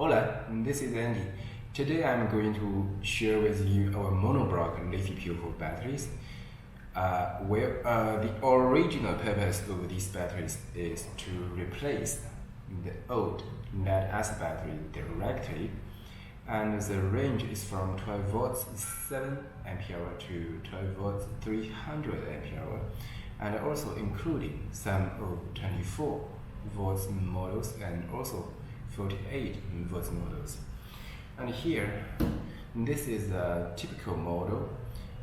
Hola, this is Andy. Today I'm going to share with you our monoblock LiFePO4 batteries. The original purpose of these batteries is to replace the old lead-acid battery directly, and the range is from 12 volts 7 ampere hour to 12 volts 300 ampere hour, and also including some of 24 volts models and also 48 volts models. And here, this is a typical model,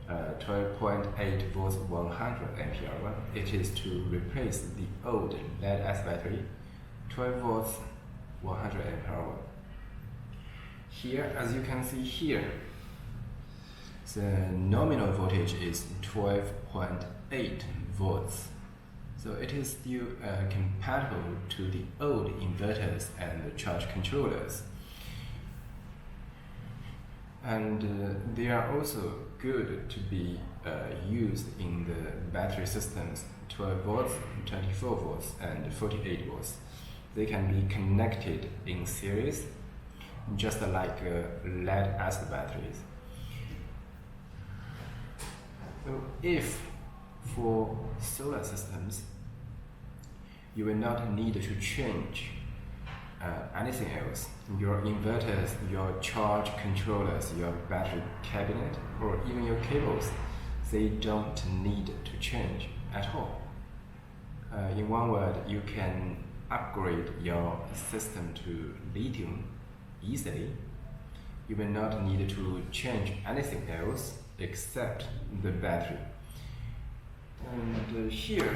12.8 volts 100 ampere hour. It is to replace the old lead-acid battery, 12 volts 100 ampere hour. Here, as you can see here, the nominal voltage is 12.8 volts. So it is still compatible to the old inverters and the charge controllers. And they are also good to be used in the battery systems, 12 volts, 24 volts, and 48 volts. They can be connected in series, just like lead-acid batteries. So if for solar systems, you will not need to change anything else. Your inverters, your charge controllers, your battery cabinet, or even your cables, they don't need to change at all. In one word, you can upgrade your system to lithium easily. You will not need to change anything else except the battery. And here,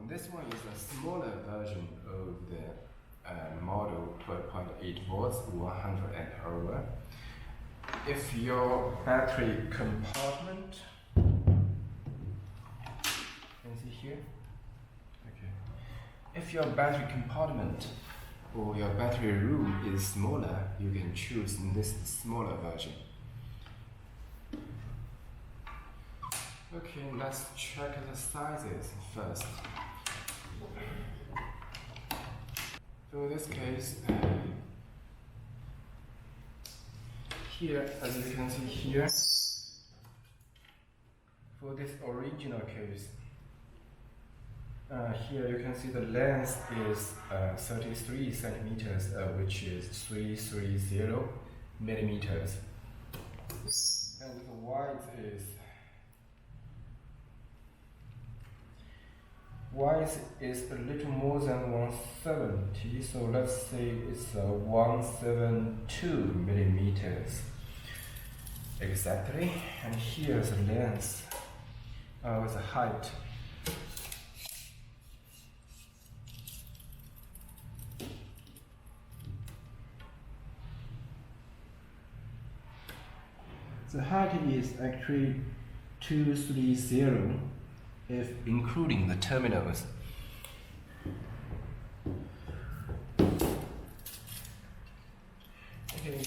this one is a smaller version of the model 12.8 volts 100 ampere hour. If your battery compartment, can you see here? Okay. If your battery compartment or your battery room is smaller, you can choose this smaller version. Okay, let's check the sizes first. So in this case, here, as you can see here, for this original case, here you can see the length is 33 centimeters, which is 330 millimeters, and the width is a little more than 170, so let's say it's 172 millimeters exactly. And here's the length, the height. The height is actually 230 if including the terminals. Okay,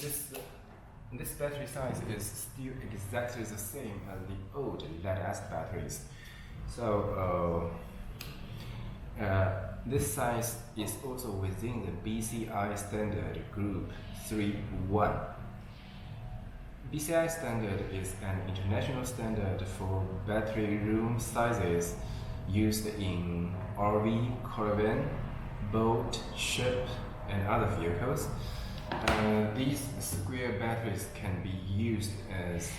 this battery size is still exactly the same as the old lead-acid batteries. So this size is also within the BCI standard group 3.1. BCI standard is an international standard for battery room sizes used in RV, caravan, boat, ship, and other vehicles. These square batteries can be used as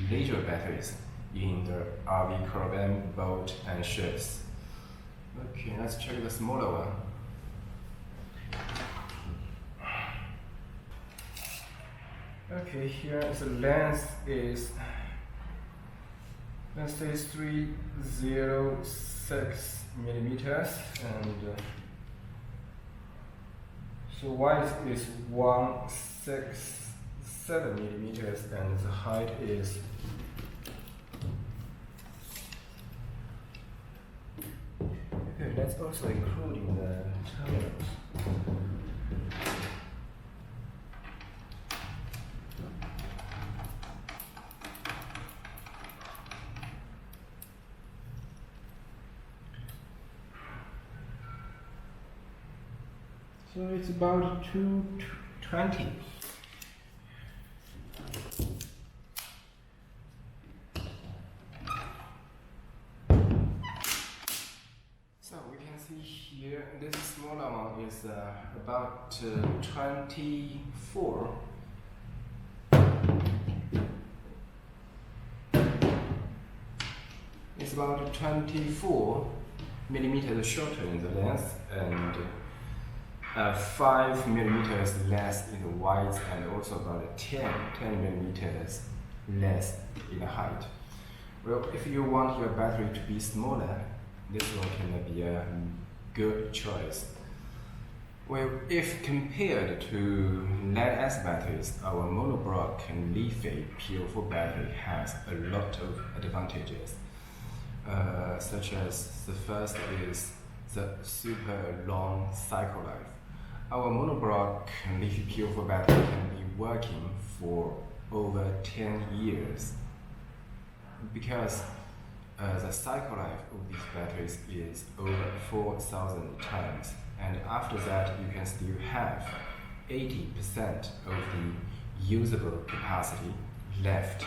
leisure batteries in the RV, caravan, boat, and ships. Okay, let's check the smaller one. Okay, here the length is, let's say 306 millimeters, and so width is 167 millimeters, and the height is okay. That's also including the terminals. So it's about 220. So we can see here, this small amount is about 24. It's about 24 millimeters shorter in the length and 5 millimeters less in the width, and also about 10 millimeters less in the height. Well, if you want your battery to be smaller, this one can be a good choice. Well, if compared to lead-acid batteries, our monoblock LiFePO4 battery has a lot of advantages, such as the first is the super long cycle life. Our monoblock LiFePO4 battery can be working for over 10 years because the cycle life of these batteries is over 4,000 times, and after that you can still have 80% of the usable capacity left.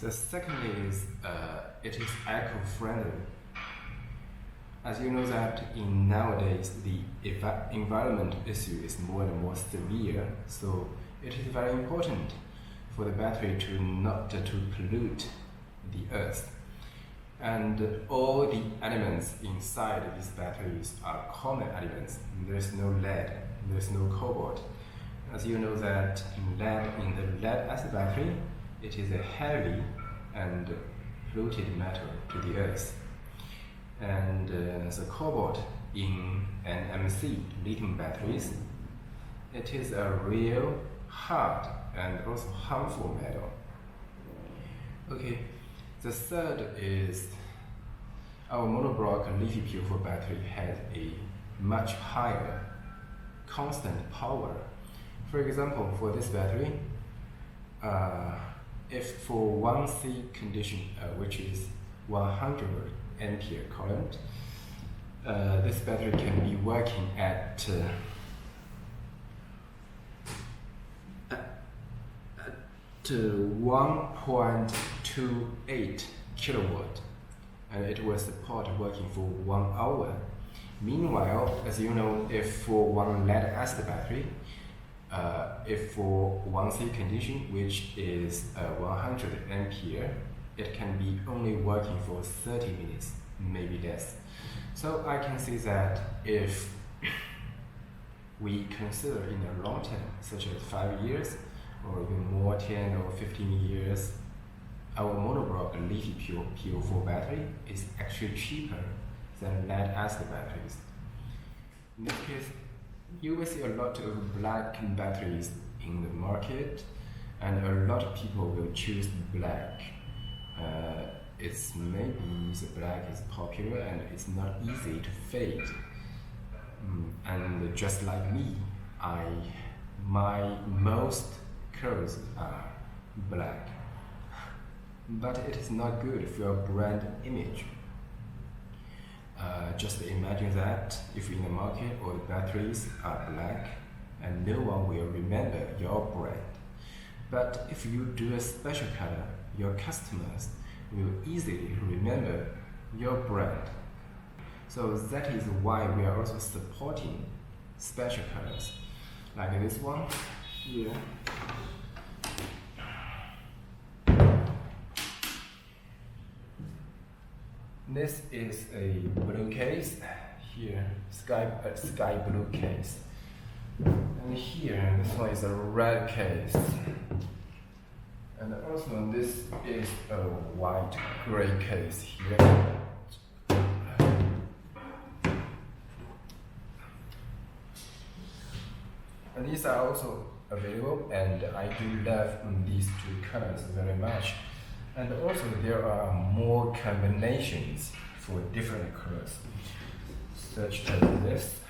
The second is it is eco-friendly. As you know that in nowadays the environment issue is more and more severe, so it is very important for the battery to not to pollute the earth. And all the elements inside these batteries are common elements. There is no lead, there is no cobalt. As you know that in the lead-acid battery, it is a heavy and polluted metal to the earth. And the cobalt in NMC lithium batteries, it is a real hard and also harmful metal. Okay, the third is our monoblock LiFePO4 battery has a much higher constant power. For example, for this battery, if for 1C condition, which is 100 ampere current, this battery can be working at 1.28 kilowatt, and it will support working for 1 hour. Meanwhile, as you know, if for one lead-acid battery, if for 1C condition, which is 100 ampere, it can be only working for 30 minutes, maybe less. So I can see that if we consider in the long term, such as 5 years, or even more 10 or 15 years, our monoblock LiFePO4 battery is actually cheaper than lead-acid batteries. In this case, you will see a lot of black batteries in the market, and a lot of people will choose black. It's maybe the black is popular and it's not easy to fade. And just like me, my most clothes are black. But it is not good for your brand image. Just imagine that if in the market all the batteries are black and no one will remember your brand. But if you do a special color, your customers will easily remember your brand. So that is why we are also supporting special colors, like this one here. This is a blue case, here sky blue case, and here this one is a red case, and also this is a white gray case here. And these are also available, and I do love these two colors very much. And also there are more combinations for different colors, such as this.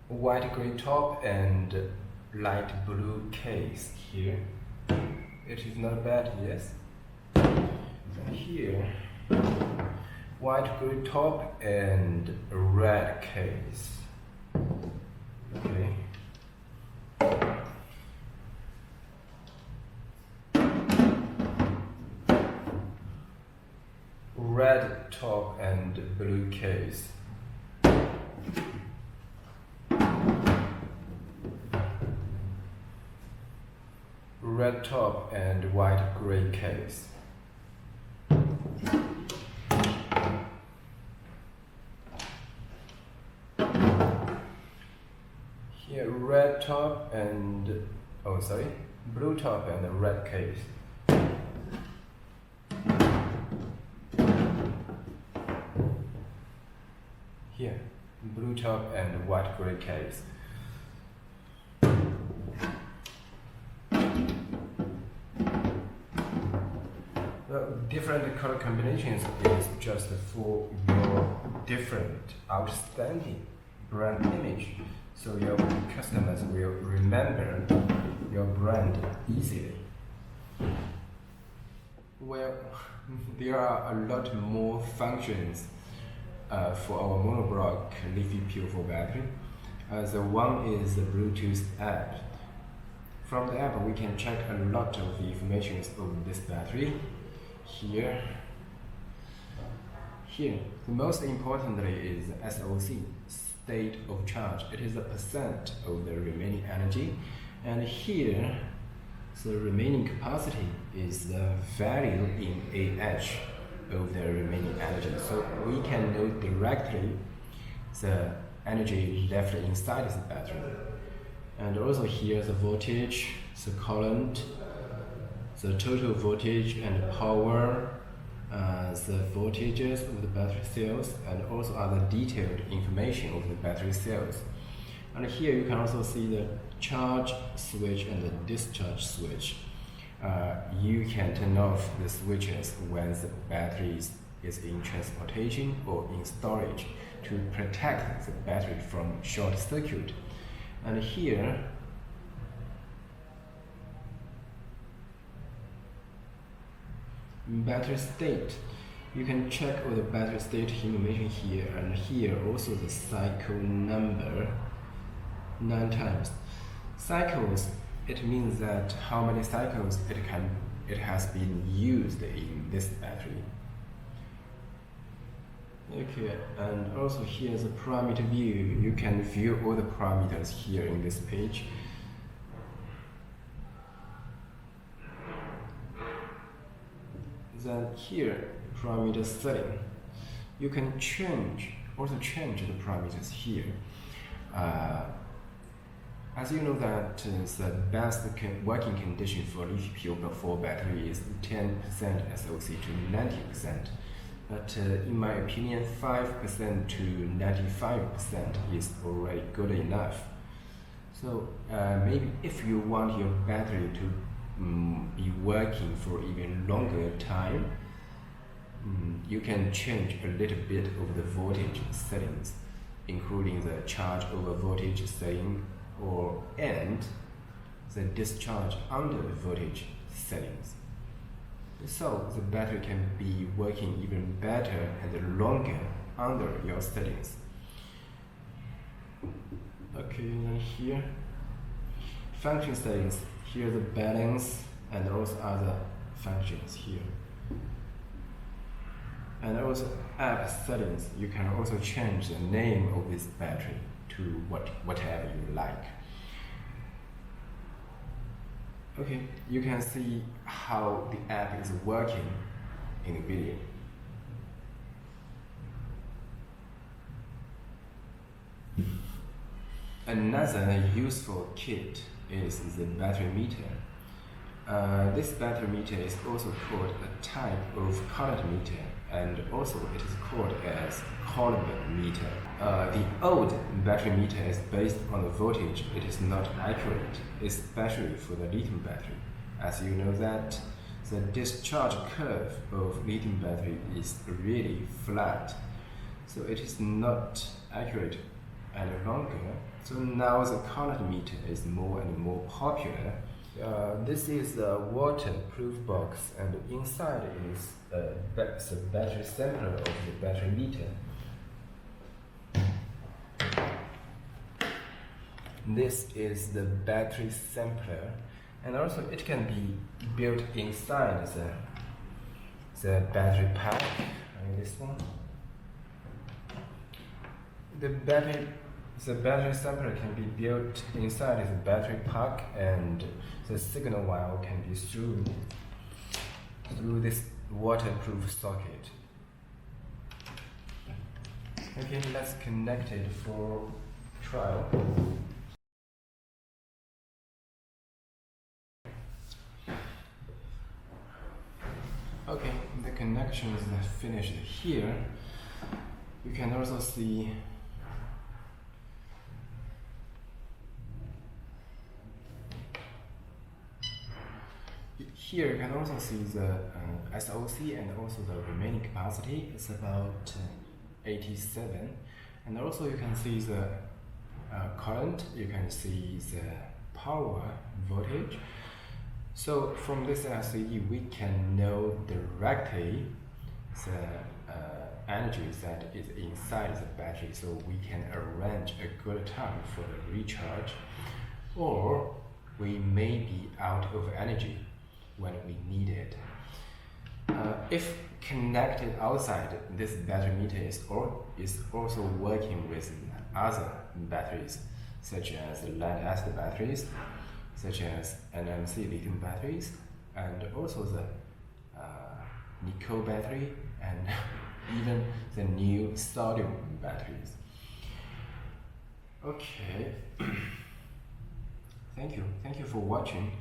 White gray top and light blue case here. It is not bad, yes. And here, white gray top and red case. Okay. Red top and blue case. Red top and white gray case. Here, red top and blue top and red case. Here, blue top and white gray case. The different color combinations is just for your different outstanding brand image, so your customers will remember your brand easily. Well, there are a lot more functions for our monoblock LiFePO4 battery. The one is the Bluetooth app. From the app, we can check a lot of the information of this battery. Here, the most importantly is SOC, state of charge. It is a percent of the remaining energy, and here the remaining capacity is the value in AH of the remaining energy. So we can know directly the energy left inside the battery. And also here the voltage, the current, the total voltage and power, the voltages of the battery cells, and also other detailed information of the battery cells. And here you can also see the charge switch and the discharge switch. You can turn off the switches when the battery is in transportation or in storage to protect the battery from short circuit. And here, battery state. You can check all the battery state information here, and here also the cycle number 9 times. Cycles, it means that how many cycles it has been used in this battery. Okay, and also here is the parameter view. You can view all the parameters here in this page. Then here, parameter setting. You can also change the parameters here. As you know that the best working condition for LiFePO4 battery is 10% SOC to 90%. But in my opinion, 5% to 95% is already good enough. So maybe if you want your battery to be working for even longer time, you can change a little bit of the voltage settings, including the charge over voltage setting and the discharge under the voltage settings. So the battery can be working even better and longer under your settings. Okay, and here, function settings. Here the balance and also other functions here. And also app settings. You can also change the name of this battery to whatever you like. Okay, you can see how the app is working in the video. Another useful kit is the battery meter. This battery meter is also called a type of current meter, and also it is called as column meter. The old battery meter is based on the voltage. It is not accurate, especially for the lithium battery. As you know that the discharge curve of lithium battery is really flat, so it is not accurate and longer. So now the current meter is more and more popular. This is a waterproof box, and inside is the battery sampler of the battery meter. This is the battery sampler, and also it can be built inside the battery pack. This one. The battery sampler can be built inside the battery pack, and the signal wire can be through this waterproof socket. Okay, let's connect it for trial. Okay, the connection is finished here. You can also see here. You can also see the SOC and also the remaining capacity. It's about 87, and also you can see the current. You can see the power voltage. So from this LCD, we can know directly the energy that is inside the battery, so we can arrange a good time for the recharge, or we may be out of energy when we need it. If connected outside, this battery meter is also working with other batteries, such as lead-acid batteries, such as NMC lithium batteries, and also the nickel battery, and even the new sodium batteries. Okay. Thank you for watching.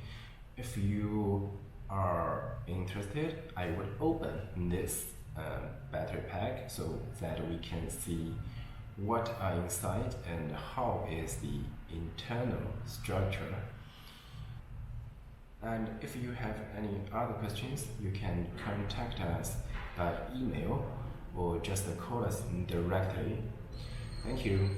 If you are interested, I would open this battery pack so that we can see what are inside and how is the internal structure. And if you have any other questions, you can contact us by email or just call us directly. Thank you.